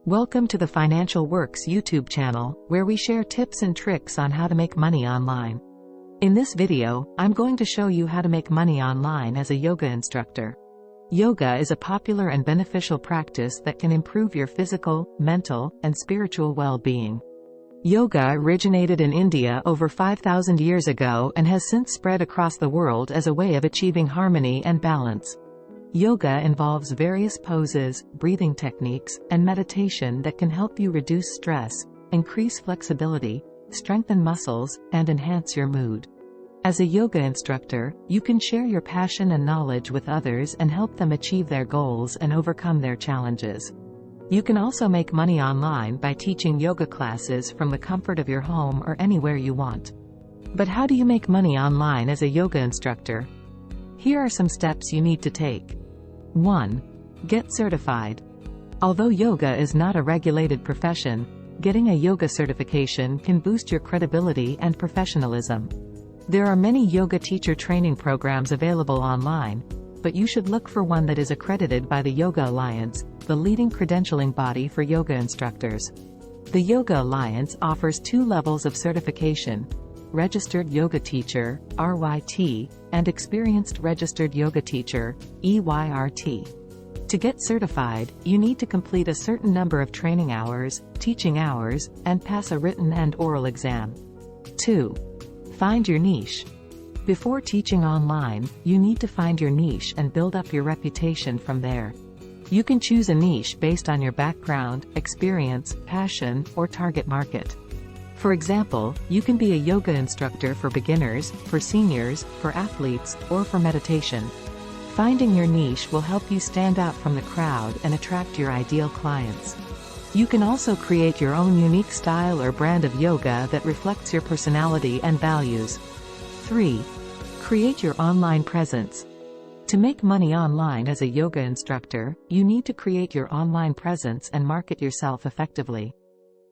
Welcome to the Financial Works YouTube channel, where we share tips and tricks on how to make money online. In this video, I'm going to show you how to make money online as a yoga instructor. Yoga is a popular and beneficial practice that can improve your physical, mental, and spiritual well-being. Yoga originated in India over 5,000 years ago and has since spread across the world as a way of achieving harmony and balance. Yoga involves various poses, breathing techniques, and meditation that can help you reduce stress, increase flexibility, strengthen muscles, and enhance your mood. As a yoga instructor, you can share your passion and knowledge with others and help them achieve their goals and overcome their challenges. You can also make money online by teaching yoga classes from the comfort of your home or anywhere you want. But how do you make money online as a yoga instructor? Here are some steps you need to take. 1. Get certified. Although yoga is not a regulated profession, getting a yoga certification can boost your credibility and professionalism. There are many yoga teacher training programs available online, but you should look for one that is accredited by the Yoga Alliance, the leading credentialing body for yoga instructors. The Yoga Alliance offers 2 levels of certification: Registered Yoga Teacher, RYT, and Experienced Registered Yoga Teacher, EYRT. To get certified, you need to complete a certain number of training hours, teaching hours, and pass a written and oral exam. 2. Find your niche. Before teaching online, you need to find your niche and build up your reputation from there. You can choose a niche based on your background, experience, passion, or target market. For example, you can be a yoga instructor for beginners, for seniors, for athletes, or for meditation. Finding your niche will help you stand out from the crowd and attract your ideal clients. You can also create your own unique style or brand of yoga that reflects your personality and values. 3. Create your online presence. To make money online as a yoga instructor, you need to create your online presence and market yourself effectively.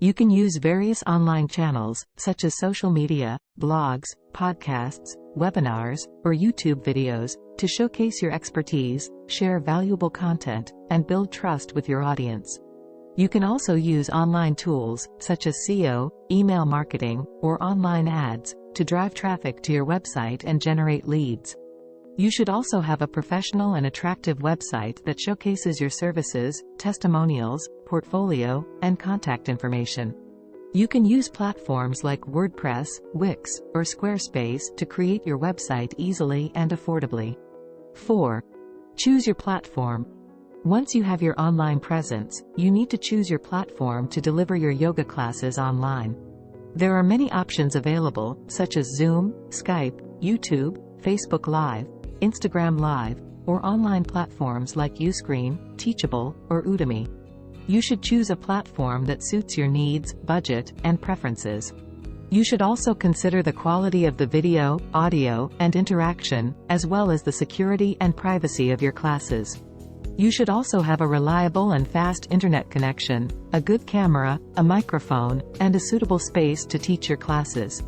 You can use various online channels, such as social media, blogs, podcasts, webinars, or YouTube videos, to showcase your expertise, share valuable content, and build trust with your audience. You can also use online tools, such as SEO, email marketing, or online ads, to drive traffic to your website and generate leads. You should also have a professional and attractive website that showcases your services, testimonials, portfolio, and contact information. You can use platforms like WordPress, Wix, or Squarespace to create your website easily and affordably. 4. Choose your platform. Once you have your online presence, you need to choose your platform to deliver your yoga classes online. There are many options available, such as Zoom, Skype, YouTube, Facebook Live, Instagram Live, or online platforms like Uscreen, Teachable, or Udemy. You should choose a platform that suits your needs, budget, and preferences. You should also consider the quality of the video, audio, and interaction, as well as the security and privacy of your classes. You should also have a reliable and fast internet connection, a good camera, a microphone, and a suitable space to teach your classes.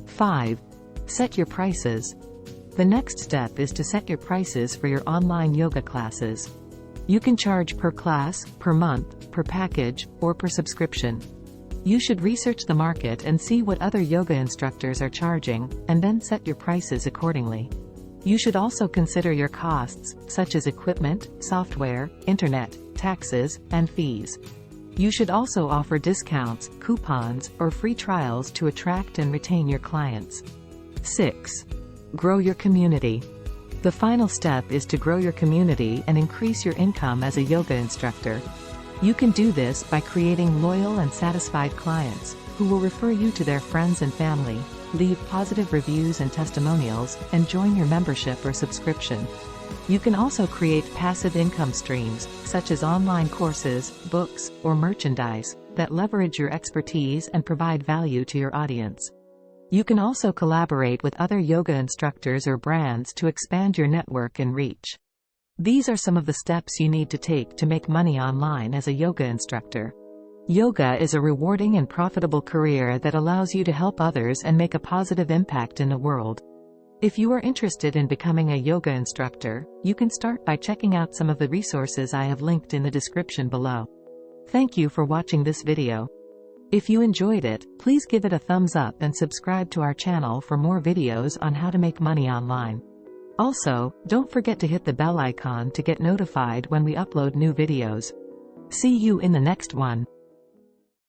5. Set your prices. The next step is to set your prices for your online yoga classes. You can charge per class, per month, per package, or per subscription. You should research the market and see what other yoga instructors are charging, and then set your prices accordingly. You should also consider your costs, such as equipment, software, internet, taxes, and fees. You should also offer discounts, coupons, or free trials to attract and retain your clients. 6. Grow your community. The final step is to grow your community and increase your income as a yoga instructor. You can do this by creating loyal and satisfied clients, who will refer you to their friends and family, leave positive reviews and testimonials, and join your membership or subscription. You can also create passive income streams, such as online courses, books, or merchandise, that leverage your expertise and provide value to your audience. You can also collaborate with other yoga instructors or brands to expand your network and reach. These are some of the steps you need to take to make money online as a yoga instructor. Yoga is a rewarding and profitable career that allows you to help others and make a positive impact in the world. If you are interested in becoming a yoga instructor, you can start by checking out some of the resources I have linked in the description below. Thank you for watching this video. If you enjoyed it, please give it a thumbs up and subscribe to our channel for more videos on how to make money online. Also, don't forget to hit the bell icon to get notified when we upload new videos. See you in the next one.